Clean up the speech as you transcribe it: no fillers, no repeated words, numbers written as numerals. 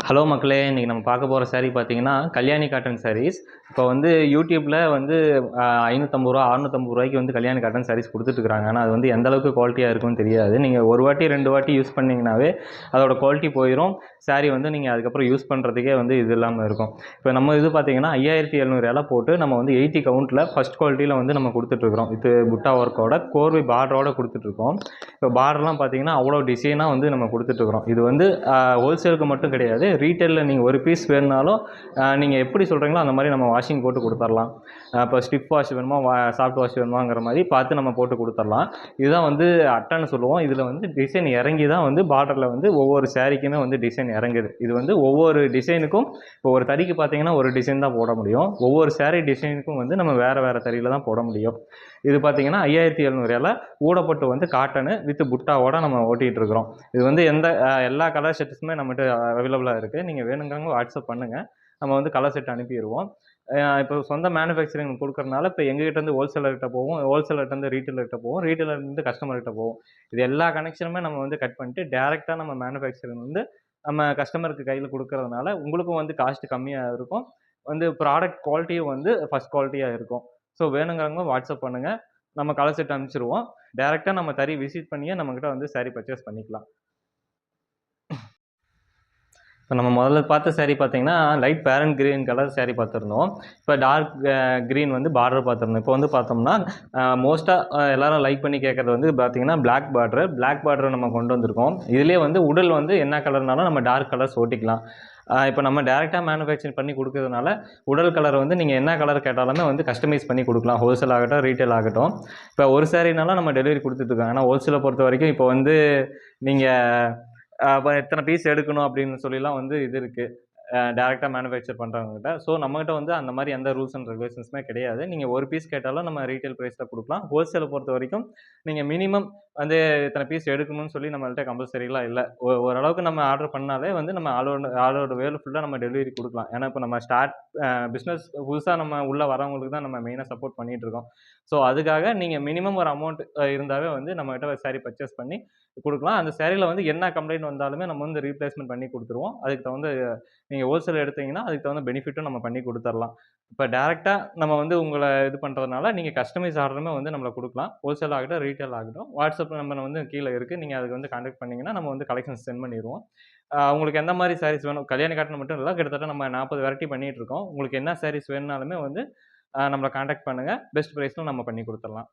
Hello மக்களே! இன்னைக்கு நம்ம பார்க்க போற சாரீ பார்த்தீங்கன்னா, கல்யாணி காட்டன் சாரீஸ். இப்போ வந்து யூடியூப்ல வந்து ரூ. 550 ரூ. 650 வந்து கல்யாணி காட்டன் சாரீஸ் குடுத்துட்டுருக்காங்க. ஆனா, அது வந்து எந்த அளவுக்கு குவாலிட்டியா இருக்கும்னு தெரியாது. நீங்க 1 வாட்டி, 2 வாட்டி யூஸ் பண்ணீங்கனாவே, அதோட குவாலிட்டி போயிரும். சாரீ வந்து நீங்க அதுக்கப்புறம் யூஸ் பண்றதுக்கே வந்து இது இல்லாம இருக்கும். இப்போ நம்ம இது பார்த்தீங்கன்னா, ரூ. 5700 போட்டு நம்ம வந்து 80 கவுண்ட்ல ஃபர்ஸ்ட் குவாலிட்டில வந்து நம்ம குடுத்துட்டுருக்கிறோம். இது புட்டா ஒர்க்கோட, கோர்வை பார்டரோட குடுத்துட்டுருக்கோம். இப்போ பார்டர்லாம் பார்த்தீங்கன்னா, அவ்வளோ டிசைனா வந்து நம்ம குடுத்துட்டுருக்கிறோம். இது வந்து ஹோல்சேலுக்கு மட்டும் கிடையாது. ரீட்டெயில்ல நீங்க ஒரு பீஸ் வேணுனாலும், நீங்க எப்படி சொல்றீங்களோ அந்த மாரி நம்ம வாஷிங் போட்டு குடுத்துரலாம். இப்போ ஸ்டிப் வாஷ் வேணுமா, சாஃப்ட் வாஷ் வேணுமாங்கிற மாரி பார்த்து நம்ம போட்டு குடுத்துரலாம். இதுதான் வந்து அட்டன்னு சொல்லுவோம். இதுல வந்து டிசைன் இறங்கி தான் வந்து பார்டர்ல வந்து ஒவ்வொரு சாரீக்குமே வந்து டிசைன் இறங்குது. இது வந்து ஒவ்வொரு டிசைனுக்கும் இப்போ ஒரு தறிக்கு பார்த்தீங்கன்னா, ஒரு டிசைன் தான் போட முடியும். ஒவ்வொரு சாரீ டிசைனுக்கும் வந்து நம்ம வேற வேற தறியில தான் போட முடியும். இது பார்த்தீங்கன்னா, ரூ. 5700 ஊடப்பட்டு வந்து காட்டனு வித் புட்டாவோட நம்ம ஓட்டிட்டு இருக்கிறோம். இது வந்து எல்லா கலர் ஷர்ட்ஸுமே நம்மகிட்ட அவைலபிளா இருக்கு. நீங்க வேணுங்கிறவங்க வாட்ஸ்அப் பண்ணுங்க. நம்ம வந்து கலர் செட் அனுப்பிருவோம். இப்போ சொந்த மேனுஃபேக்சரிங் குடுக்கறனால, இப்போ எங்ககிட்ட இருந்து ஹோல்சேலர்கிட்ட போவும், ஹோல்சேலர்ட்ட இருந்து ரீட்டெயிலர்கிட்ட போவும், ரீட்டெயிலர்ல இருந்து கஸ்டமர்கிட்ட போவும். இது எல்லா கனெக்ஷனுமே நம்ம வந்து கட் பண்ணிட்டு, டைரக்ட்டா நம்ம மேனுஃபேக்சரிங் வந்து நம்ம கஸ்டமருக்கு கையில குடுக்கறதுனால, உங்களுக்கும் வந்து காஸ்ட் கம்மியா இருக்கும். வந்து ப்ராடக்ட் குவாலிட்டியும் வந்து ஃபர்ஸ்ட் குவாலிட்டியா இருக்கும். ஸோ வேணுங்கிறவங்க வாட்ஸ்அப் பண்ணுங்க. நம்ம கலர் செட் அனுப்பிச்சுருவோம். டைரக்ட்டா நம்ம தறி விசிட் பண்ணியே நம்மகிட்ட வந்து சாரீ பர்ச்சேஸ் பண்ணிக்கலாம். இப்போ நம்ம முதல்ல பார்த்த சாரீ பார்த்தீங்கன்னா, light parent green colour sari பார்த்துருந்தோம். இப்போ டார்க் கிரீன் வந்து பார்டர் பார்த்துருந்தோம். இப்போ வந்து பார்த்தோம்னா, மோஸ்ட்டா எல்லாரும் லைக் பண்ணி கேட்கறது வந்து பார்த்தீங்கன்னா, பிளாக் பார்டர். பிளாக் பார்டர் நம்ம கொண்டு வந்திருக்கோம். இதிலேயே வந்து உடல் வந்து என்ன கலர்னாலும் நம்ம டார்க் கலர்ஸ் ஓட்டிக்கலாம். இப்போ நம்ம டைரக்ட்டா மேனுஃபேக்சரிங் பண்ணி குடுக்கறதுனால, உடல் கலர் வந்து நீங்க என்ன கலர் கேட்டாலுமே வந்து கஸ்டமைஸ் பண்ணி குடுக்கலாம். ஹோல்சேல் ஆகட்டும், ரீட்டெயில் ஆகட்டும். இப்போ ஒரு சாரீனாலும் நம்ம டெலிவரி குடுத்துட்டுருக்கோம். ஆனா ஹோல்சேல பொறுத்தவரைக்கும் இப்போ வந்து நீங்க அப்ப எத்தனை பீஸ் எடுக்கணும் அப்படின்னு சொல்லிலாம் வந்து இது இருக்கு. டைரக்ட்டா மேனுஃபேக்சர் பண்றவங்ககிட்ட. ஸோ நம்மகிட்ட வந்து அந்த மாரி எந்த ரூல்ஸ் அண்ட் ரெகுலேஷன்ஸுமே கிடையாது. நீங்க ஒரு பீஸ் கேட்டாலும் நம்ம ரீட்டெயில் பிரைஸ்ல குடுக்கலாம். ஹோல்சேல பொறுத்தவரைக்கும் நீங்க மினிமம் வந்து இத்தனை பீஸ் எடுக்கணும்னு சொல்லி நம்மள்ட்ட கம்பல்சரிலாம் இல்ல. ஓரளவுக்கு நம்ம ஆர்டர் பண்ணாலே வந்து நம்ம ஆல் ஓவர் வேர்ல்டு ஃபுல்லா நம்ம டெலிவரி குடுக்கலாம். ஏன்னா இப்ப நம்ம பிசினஸ் புதுசா நம்ம உள்ள வரவங்களுக்கு தான் நம்ம மெயினா சப்போர்ட் பண்ணிட்டு இருக்கோம். ஸோ அதுக்காக நீங்க மினிமம் ஒரு அமௌண்ட் இருந்தாவே வந்து நம்மகிட்ட ஒரு சாரீ பர்ச்சேஸ் பண்ணி குடுக்கலாம். அந்த சாரீல வந்து என்ன கம்ப்ளைண்ட் வந்தாலுமே நம்ம வந்து ரீப்ளேஸ்மென்ட் பண்ணி குடுத்துருவோம். அதுக்கு தகுந்த நீங்க ஹோல்சேல் எடுத்தீங்கன்னா, அதுக்கு தகுந்த பெனிஃபிட்டும் நம்ம பண்ணி குடுத்துரலாம். இப்ப டைரக்ட்டா நம்ம வந்து உங்கள இது பண்றதுனால, நீங்க கஸ்டமைஸ் ஆர்டருமே வந்து நம்மள குடுக்கலாம். ஹோல்சேல் ஆகட்டும், ரீட்டெயில் ஆகட்டும். வாட்ஸ்அப் நம்பர் வந்து கீழ இருக்கு. நீங்க அதுக்கு வந்து கான்டாக்ட் பண்ணீங்கன்னா, நம்ம வந்து கலெக்ஷன்ஸ் சென்ட் பண்ணிருவோம். உங்களுக்கு எந்த மாரி சாரீஸ் வேணும்? கல்யாணி காட்டன் மட்டும் இல்ல. கிட்டத்தட்ட நம்ம 40 வெரைட்டி பண்ணிட்டு இருக்கோம். உங்களுக்கு என்ன சாரீஸ் வேணும்னாலுமே வந்து நம்மள கான்டாக்ட் பண்ணுங்க. பெஸ்ட் பிரைஸ்ல நம்ம பண்ணி குடுத்துரலாம்.